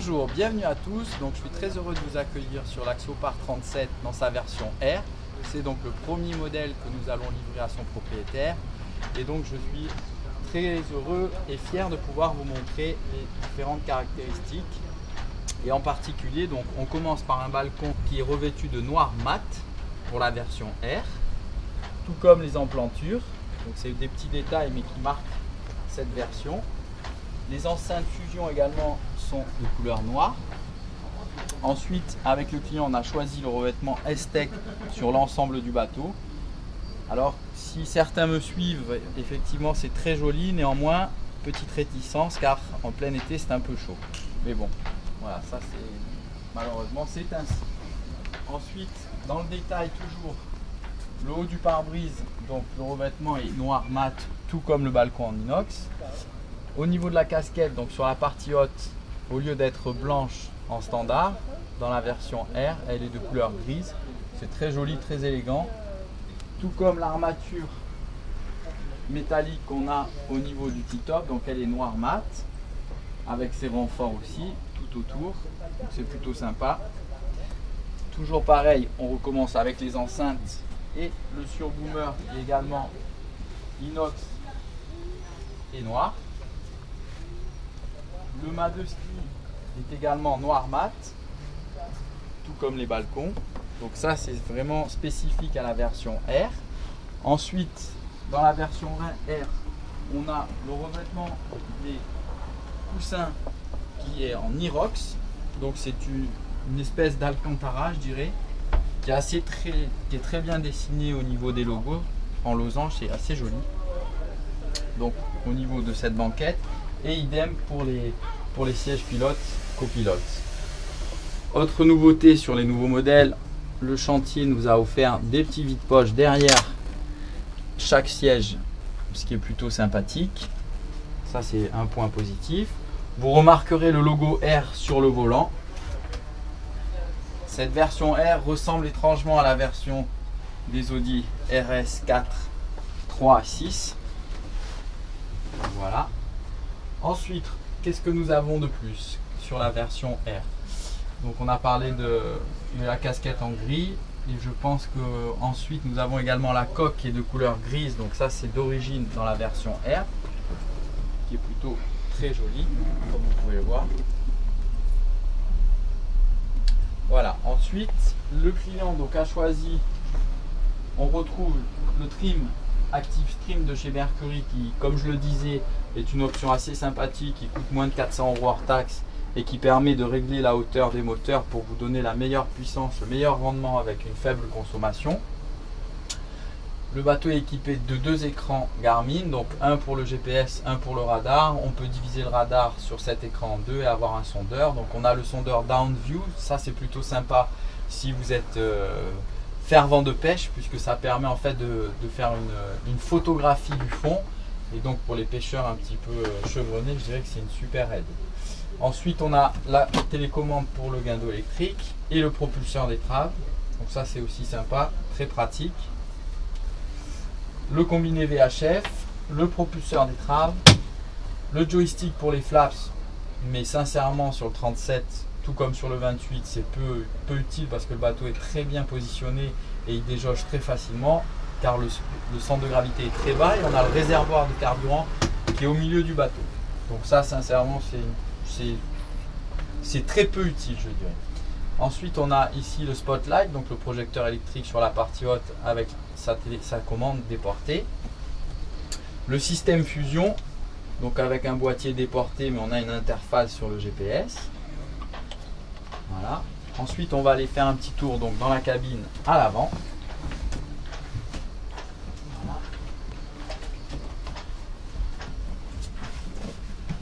Bonjour, bienvenue à tous. Donc, je suis très heureux de vous accueillir sur l'Axiopar 37 dans sa version R. C'est donc le premier modèle que nous allons livrer à son propriétaire. Et donc, je suis très heureux et fier de pouvoir vous montrer les différentes caractéristiques. Et en particulier, donc, on commence par un balcon qui est revêtu de noir mat pour la version R, tout comme les emplantures. Donc, c'est des petits détails mais qui marquent cette version. Les enceintes fusion également sont de couleur noire. Ensuite, avec le client, on a choisi le revêtement S-Tech sur l'ensemble du bateau. Alors, si certains me suivent, effectivement, c'est très joli. Néanmoins, petite réticence car en plein été, c'est un peu chaud. Mais bon, voilà, ça c'est malheureusement, c'est ainsi. Ensuite, dans le détail, toujours le haut du pare-brise, donc le revêtement est noir mat, tout comme le balcon en inox. Au niveau de la casquette, donc sur la partie haute, au lieu d'être blanche en standard, dans la version R, elle est de couleur grise. C'est très joli, très élégant. Tout comme l'armature métallique qu'on a au niveau du T-top, donc elle est noire mat, avec ses renforts aussi, tout autour. C'est plutôt sympa. Toujours pareil, on recommence avec les enceintes et le surboomer qui est également inox et noir. Le mât de ski est également noir mat, tout comme les balcons. Donc ça, c'est vraiment spécifique à la version R. Ensuite, dans la version R, on a le revêtement des coussins qui est en Irox. Donc c'est une espèce d'alcantara, je dirais, qui est très bien dessiné au niveau des logos. En losange, c'est assez joli. Donc au niveau de cette banquette. Et idem pour les sièges pilotes, copilotes. Autre nouveauté sur les nouveaux modèles, le chantier nous a offert des petits vide-poches derrière chaque siège, ce qui est plutôt sympathique. Ça, c'est un point positif. Vous remarquerez le logo R sur le volant. Cette version R ressemble étrangement à la version des Audi RS4, 3, 6. Voilà. Ensuite, qu'est-ce que nous avons de plus sur la version R? Donc on a parlé de la casquette en gris et je pense que ensuite nous avons également la coque qui est de couleur grise, donc ça c'est d'origine dans la version R, qui est plutôt très jolie comme vous pouvez le voir. Voilà, ensuite le client donc a choisi, on retrouve le trim Active Stream de chez Mercury qui, comme je le disais, est une option assez sympathique, qui coûte moins de 400 € hors taxe et qui permet de régler la hauteur des moteurs pour vous donner la meilleure puissance, le meilleur rendement avec une faible consommation. Le bateau est équipé de 2 écrans Garmin, donc un pour le GPS, un pour le radar. On peut diviser le radar sur cet écran en deux et avoir un sondeur. Donc on a le sondeur Down View, ça c'est plutôt sympa si vous êtes fervent de pêche, puisque ça permet en fait de faire une photographie du fond. Et donc pour les pêcheurs un petit peu chevronnés, je dirais que c'est une super aide. Ensuite on a la télécommande pour le guindeau électrique et le propulseur d'étrave. Donc ça c'est aussi sympa, très pratique. Le combiné VHF, le propulseur d'étrave, le joystick pour les flaps, mais sincèrement sur le 37, tout comme sur le 28, c'est peu utile parce que le bateau est très bien positionné et il déjauge très facilement car le centre de gravité est très bas et on a le réservoir de carburant qui est au milieu du bateau. Donc ça sincèrement c'est très peu utile, je dirais. Ensuite on a ici le spotlight, donc le projecteur électrique sur la partie haute avec sa commande déportée. Le système fusion, donc avec un boîtier déporté mais on a une interface sur le GPS. Voilà. Ensuite on va aller faire un petit tour donc dans la cabine à l'avant.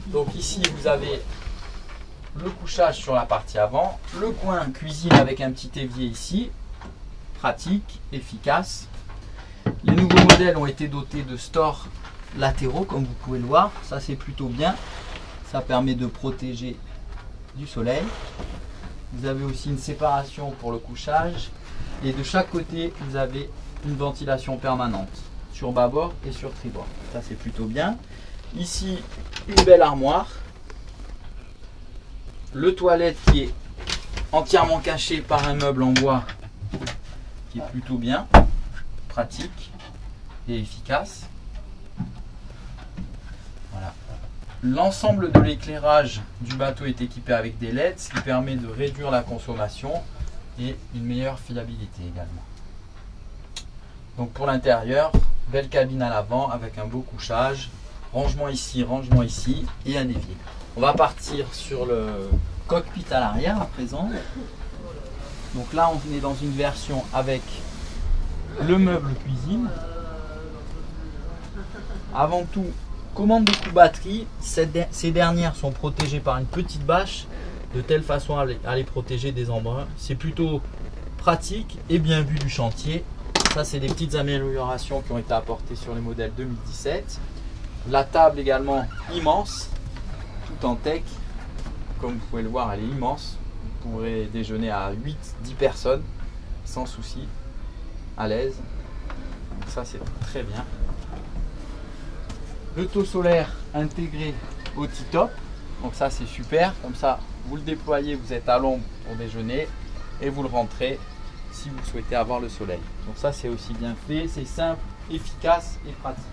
Donc ici vous avez le couchage sur la partie avant, le coin cuisine avec un petit évier ici, pratique, efficace. Les nouveaux modèles ont été dotés de stores latéraux comme vous pouvez le voir, ça c'est plutôt bien, ça permet de protéger du soleil. Vous avez aussi une séparation pour le couchage et de chaque côté vous avez une ventilation permanente sur bâbord et sur tribord, ça c'est plutôt bien. Ici une belle armoire le toilette qui est entièrement caché par un meuble en bois qui est plutôt bien, pratique et efficace. Voilà. L'ensemble de l'éclairage du bateau est équipé avec des LED, ce qui permet de réduire la consommation et une meilleure fiabilité également. Donc pour l'intérieur, belle cabine à l'avant avec un beau couchage, rangement ici et un évier. On va partir sur le cockpit à l'arrière à présent. Donc là on est dans une version avec le meuble cuisine. Avant tout, commande de coup batterie. Ces dernières sont protégées par une petite bâche de telle façon à les protéger des embruns. C'est plutôt pratique et bien vu du chantier. Ça, c'est des petites améliorations qui ont été apportées sur les modèles 2017. La table également immense, tout en teck. Comme vous pouvez le voir, elle est immense. Vous pourrez déjeuner à 8-10 personnes sans souci, à l'aise. Donc ça, c'est très bien. Le taux solaire intégré au T-top. Donc ça, c'est super. Comme ça, vous le déployez, vous êtes à l'ombre pour déjeuner et vous le rentrez si vous souhaitez avoir le soleil. Donc ça, c'est aussi bien fait, c'est simple, efficace et pratique.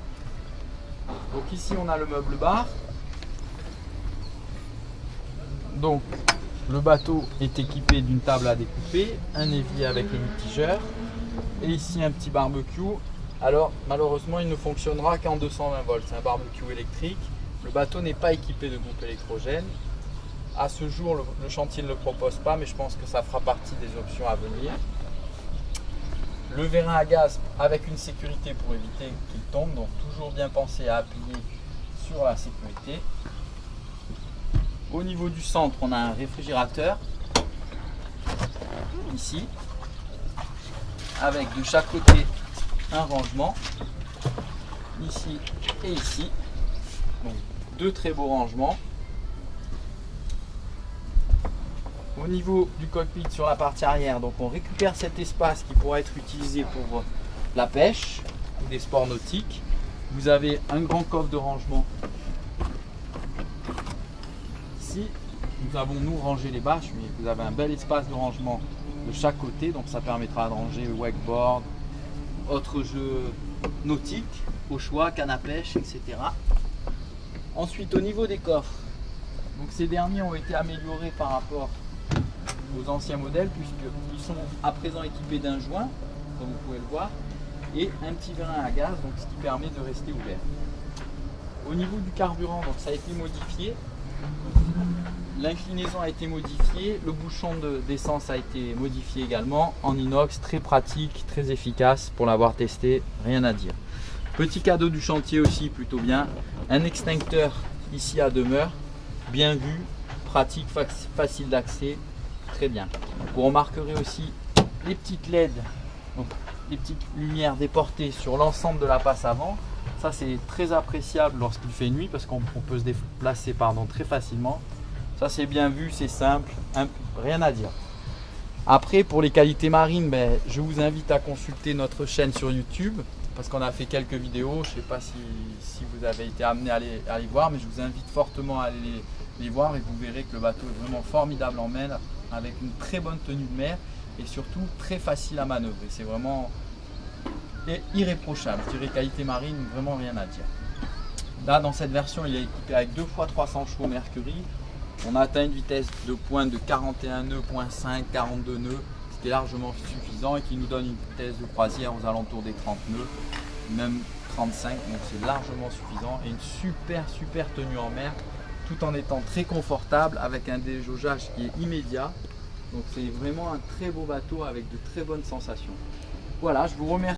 Donc ici, on a le meuble bar. Donc le bateau est équipé d'une table à découper, un évier avec le mitigeur et ici un petit barbecue. Alors malheureusement, il ne fonctionnera qu'en 220 volts. C'est un barbecue électrique. Le bateau n'est pas équipé de groupe électrogène. À ce jour, le chantier ne le propose pas, mais je pense que ça fera partie des options à venir. Le vérin à gaz avec une sécurité pour éviter qu'il tombe, donc toujours bien penser à appuyer sur la sécurité. Au niveau du centre, on a un réfrigérateur, ici, avec de chaque côté un rangement, ici et ici. Donc, deux très beaux rangements. Au niveau du cockpit sur la partie arrière, donc on récupère cet espace qui pourra être utilisé pour la pêche ou des sports nautiques. Vous avez un grand coffre de rangement. Ici, nous avons rangé les bâches, mais vous avez un bel espace de rangement de chaque côté, donc ça permettra de ranger le wakeboard, autres jeux nautiques, au choix, canne à pêche, etc. Ensuite, au niveau des coffres, donc ces derniers ont été améliorés par rapport aux anciens modèles puisqu'ils sont à présent équipés d'un joint, comme vous pouvez le voir, et un petit vérin à gaz, donc ce qui permet de rester ouvert. Au niveau du carburant, donc ça a été modifié, l'inclinaison a été modifiée, le bouchon d'essence a été modifié également en inox, très pratique, très efficace pour l'avoir testé, rien à dire. Petit cadeau du chantier aussi, plutôt bien, un extincteur ici à demeure, bien vu, pratique, facile d'accès, très bien. Vous remarquerez aussi les petites LED, donc les petites lumières déportées sur l'ensemble de la passe avant. Ça, c'est très appréciable lorsqu'il fait nuit parce qu'on peut se déplacer très facilement. Ça, c'est bien vu, c'est simple, rien à dire. Après, pour les qualités marines, je vous invite à consulter notre chaîne sur YouTube parce qu'on a fait quelques vidéos. Je ne sais pas si vous avez été amené à les voir, mais je vous invite fortement à aller les voir et vous verrez que le bateau est vraiment formidable en mer avec une très bonne tenue de mer et surtout très facile à manœuvrer. C'est vraiment irréprochable. Je dirais qualité marine, vraiment rien à dire. Là, dans cette version, il est équipé avec 2 fois 300 chevaux Mercury. On a atteint une vitesse de pointe de 41 nœuds, 0.5, 42 nœuds, ce qui est largement suffisant et qui nous donne une vitesse de croisière aux alentours des 30 nœuds, même 35, donc c'est largement suffisant et une super tenue en mer, tout en étant très confortable avec un déjaugeage qui est immédiat. Donc c'est vraiment un très beau bateau avec de très bonnes sensations. Voilà, je vous remercie.